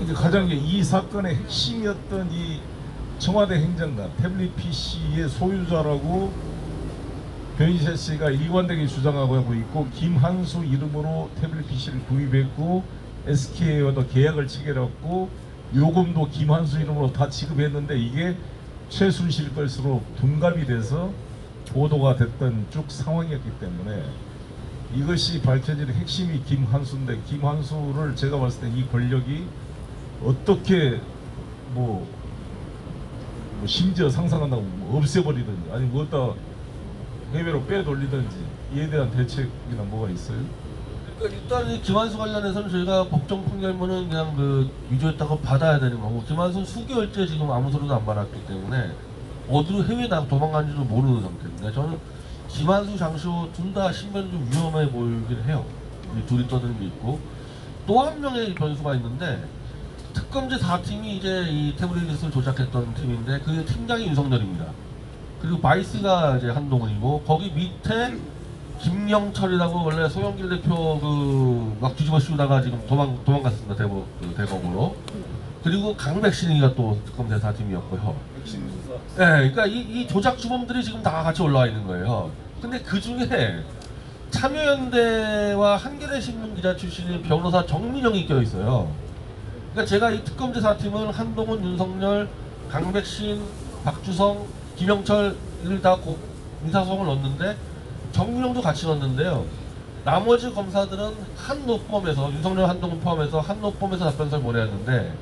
이제 가장 이 사건의 핵심이었던 이 청와대 행정관 태블릿 PC의 소유자라고 변희재 씨가 일관되게 주장하고 있고, 김한수 이름으로 태블릿 PC를 구입했고 SK와도 계약을 체결했고 요금도 김한수 이름으로 다 지급했는데, 이게 최순실 것으로 둔갑이 돼서 보도가 됐던 쭉 상황이었기 때문에 이것이 밝혀지는 핵심이 김한수인데, 김한수를 제가 봤을 때 이 권력이 어떻게 심지어 상상한다고 없애버리든지 아니면 뭐다 해외로 빼돌리든지 이에 대한 대책이나 뭐가 있어요? 그러니까 일단 이 김한수 관련해서는 저희가 법정 판결문은 그냥 위조했다고 받아야 되는 거고, 김한수 수개월째 지금 아무 소리도 안 받았기 때문에 어디로 해외 도망간지도 모르는 상태입니다. 저는 김한수, 장시호 둘 다 신변이 좀 위험해 보이긴 해요. 이 둘이 떠드는 게 있고, 또 한 명의 변수가 있는데, 특검제 4팀이 이제 이 태블릿을 조작했던 팀인데 그 팀장이 윤석열입니다. 그리고 바이스가 이제 한동훈이고, 거기 밑에 김영철이라고 원래 소영길 대표 막 뒤집어 씌우다가 지금 도망갔습니다. 대법으로. 그리고 강백신이가 또 특검제 4팀이었고요. 네, 그러니까 이 조작 주범들이 지금 다 같이 올라와 있는 거예요. 근데 그 중에 참여연대와 한겨레 신문 기자 출신의 변호사 정민영이 껴 있어요. 그러니까 제가 이 특검제 4팀을 한동훈, 윤석열, 강백신, 박주성, 김영철을 다 인사소송을 넣었는데 정민영도 같이 넣었는데요. 나머지 검사들은 한 노법에서, 윤석열, 한동훈 포함해서 한 노법에서 답변서를 보내야 하는데,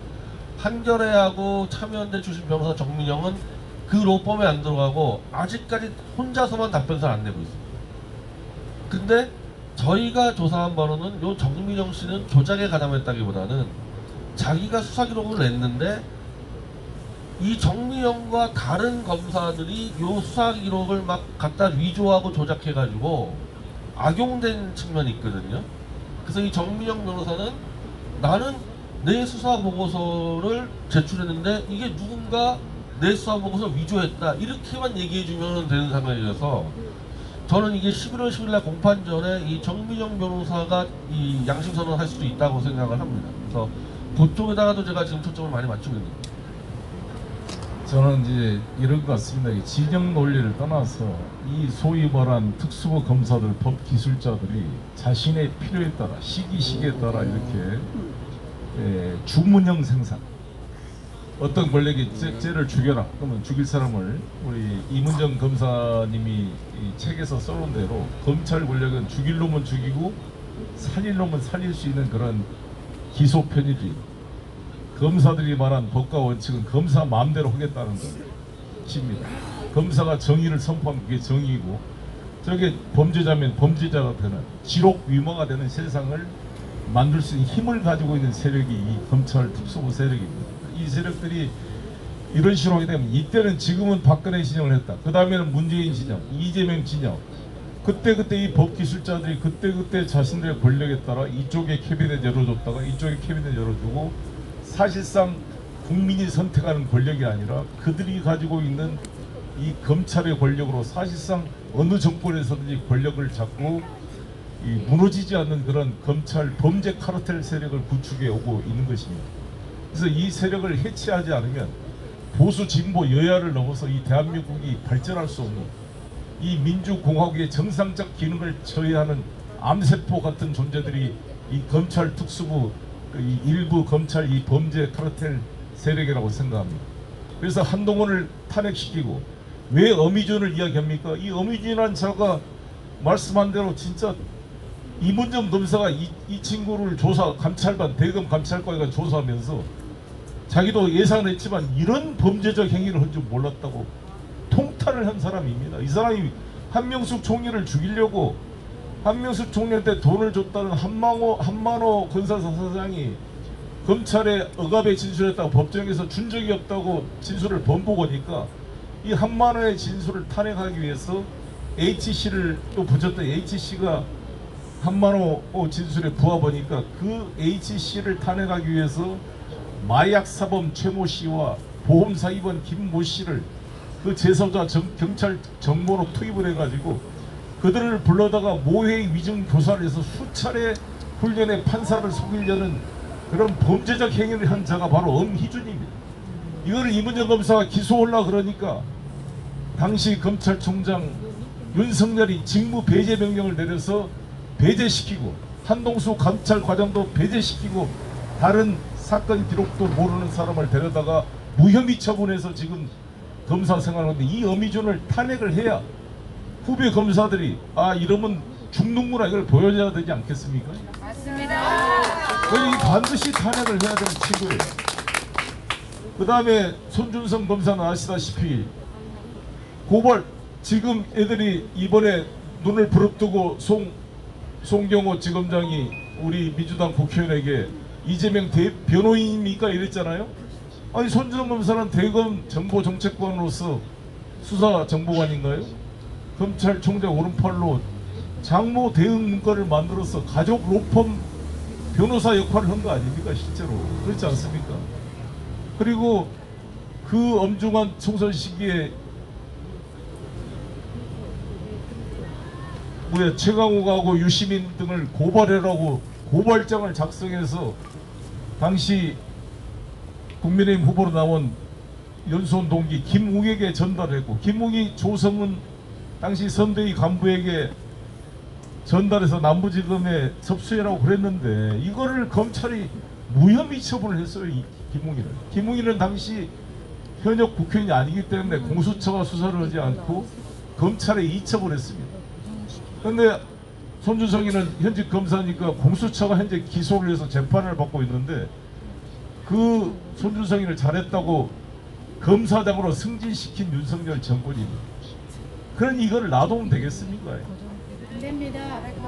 한겨레하고 참여연대 출신 변호사 정민영은 그 로펌에 안 들어가고 아직까지 혼자서만 답변서를 안 내고 있습니다. 근데 저희가 조사한 바로는 요 정민영 씨는 조작에 가담했다기보다는 자기가 수사 기록을 냈는데 이 정민영과 다른 검사들이 요 수사 기록을 막 갖다 위조하고 조작해가지고 악용된 측면이 있거든요. 그래서 이 정민영 변호사는 나는 내 수사 보고서를 제출했는데 이게 누군가 내 수사 보고서 위조했다 이렇게만 얘기해주면 되는 상황이어서, 저는 이게 11월 10일날 공판 전에 이 정민영 변호사가 이 양심선언을 할 수도 있다고 생각을 합니다. 그래서 그쪽에다가도 제가 지금 초점을 많이 맞추고 있는 겁니다. 저는 이제 이런 것 같습니다. 이 진영 논리를 떠나서 이 소위 말한 특수부 검사들, 법 기술자들이 자신의 필요에 따라, 시기에 따라 이렇게 주문형 생산, 어떤 권력이 쟤를 죽여라 그러면 죽일 사람을, 우리 이문정 검사님이 이 책에서 써놓은 대로 검찰 권력은 죽일 놈은 죽이고 살릴 놈은 살릴 수 있는 그런 기소 편의주의, 검사들이 말한 법과 원칙은 검사 마음대로 하겠다는 것입니다. 검사가 정의를 선포하면 그게 정의이고, 저게 범죄자면 범죄자가 되는, 지록 위모가 되는 세상을 만들 수 있는 힘을 가지고 있는 세력이 이 검찰 특수부 세력입니다. 이 세력들이 이런 식으로 하게 되면, 이때는 지금은 박근혜 진영을 했다, 그 다음에는 문재인 진영, 이재명 진영, 그때 이 법기술자들이 그때 자신들의 권력에 따라 이쪽에 캐비넷 열어줬다가 이쪽에 캐비넷 열어주고, 사실상 국민이 선택하는 권력이 아니라 그들이 가지고 있는 이 검찰의 권력으로 사실상 어느 정권에서든지 권력을 잡고 이 무너지지 않는 그런 검찰 범죄 카르텔 세력을 구축해 오고 있는 것입니다. 그래서 이 세력을 해체하지 않으면 보수 진보 여야를 넘어서 이 대한민국이 발전할 수 없는, 이 민주공화국의 정상적 기능을 저해하는 암세포 같은 존재들이 이 검찰 특수부, 이 일부 검찰 이 범죄 카르텔 세력이라고 생각합니다. 그래서 한동훈을 탄핵시키고, 왜 어미준을 이야기합니까? 이 어미준이라는 자가 말씀한 대로 진짜 이문정 검사가 이 친구를 감찰관, 대검 감찰관이 조사하면서 자기도 예상을 했지만 이런 범죄적 행위를 할 줄 몰랐다고 통탄을 한 사람입니다. 이 사람이 한명숙 총리를 죽이려고 한명숙 총리한테 돈을 줬다는 한만호 건설사 사장이 검찰에 억압에 진술했다고 법정에서 준 적이 없다고 진술을 번복하니까, 이 한만호의 진술을 탄핵하기 위해서 HC를 또 붙였던 HC가 한만호 진술에 부합하니까 그 HC를 탄핵하기 위해서 마약 사범 최모 씨와 보험 사기범 김모 씨를 그 제소자 경찰 정보로 투입을 해가지고 그들을 불러다가 모해 위증 교사를 해서 수차례 훈련에 판사를 속이려는 그런 범죄적 행위를 한 자가 바로 엄희준입니다. 이거를 이문정 검사가 기소하려고 그러니까 당시 검찰총장 윤석열이 직무 배제 명령을 내려서 배제시키고 한동수 감찰과장도 배제시키고 다른 사건 기록도 모르는 사람을 데려다가 무혐의 처분해서 지금 검사 생활하는데 이 엄희준을 탄핵을 해야 후배 검사들이 아 이러면 죽는구나 이걸 보여줘야 되지 않겠습니까? 맞습니다. 그러니 반드시 탄핵을 해야 되는 친구예요. 그 다음에 손준성 검사는 아시다시피 고발 지금 애들이 이번에 눈을 부릅뜨고 송경호 지검장이 우리 민주당 국회의원에게 이재명 변호인입니까 이랬잖아요. 아니 손준성 검사는 대검 정보정책관으로서 수사정보관인가요? 검찰총장 오른팔로 장모 대응 문건을 만들어서 가족 로펌 변호사 역할을 한 거 아닙니까 실제로. 그렇지 않습니까? 그리고 그 엄중한 총선 시기에 최강욱하고 유시민 등을 고발해라고 고발장을 작성해서 당시 국민의힘 후보로 나온 연수원 동기 김웅에게 전달했고 김웅이 조성은 당시 선대위 간부에게 전달해서 남부지검에 접수해라고 그랬는데 이거를 검찰이 무혐의 처분을 했어요. 이 김웅이를. 김웅이는 당시 현역 국회의원이 아니기 때문에 공수처가 수사를 하지 않고 검찰에 이첩을 했습니다. 그런데 손준성이는 현직 검사니까 공수처가 현재 기소를 해서 재판을 받고 있는데 그 손준성이를 잘했다고 검사장으로 승진시킨 윤석열 정권입니다. 그러니 이거를 놔두면 되겠습니까? 됩니다.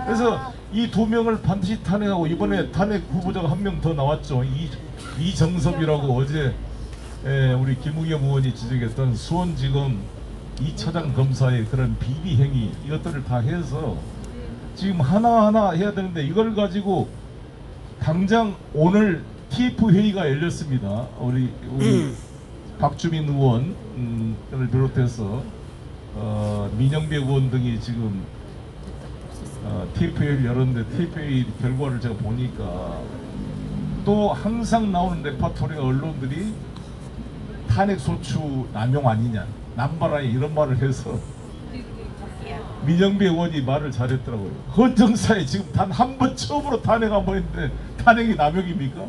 그래서 이 두 명을 반드시 탄핵하고 이번에 탄핵 후보자가 한 명 더 나왔죠. 이정섭이라고 어제 우리 김우겸 의원이 지적했던 수원지검 2차장 검사의 그런 비리 행위 이것들을 다 해서 지금 하나하나 해야 되는데 이걸 가지고 당장 오늘 TF 회의가 열렸습니다. 우리 박주민 의원을 비롯해서 민영배 의원 등이 지금 TF회의를 열었는데 TF회의 결과를 제가 보니까 또 항상 나오는 레파토리 언론들이 탄핵소추 남용 아니냐 남발아니 이런 말을 해서 민영배 의원이 말을 잘했더라고요. 헌정사에 지금 단 한 번 처음으로 탄핵 한 번 했는데 탄핵이 남용입니까?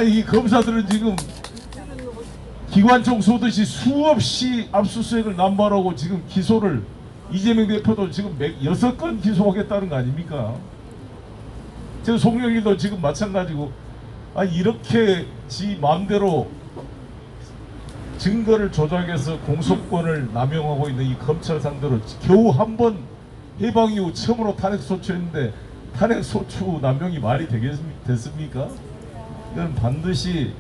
이 검사들은 지금 기관총 쏘듯이 수없이 압수수색을 남발하고 지금 기소를 이재명 대표도 지금 6건 기소하겠다는 거 아닙니까? 지금 송영길도 지금 마찬가지고 이렇게 지 마음대로 증거를 조작해서 공소권을 남용하고 있는 이 검찰 상대로 겨우 한 번 해방 이후 처음으로 탄핵소추했는데 탄핵소추 남용이 말이 됐습니까? 이건 반드시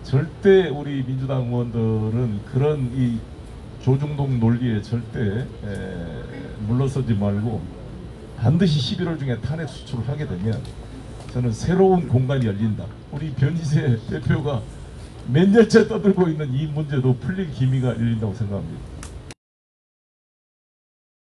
절대 우리 민주당 의원들은 그런 이 조중동 논리에 절대 물러서지 말고 반드시 11월 중에 탄핵 수출을 하게 되면 저는 새로운 공간이 열린다. 우리 변희재 대표가 몇 년째 떠들고 있는 이 문제도 풀릴 기미가 열린다고 생각합니다.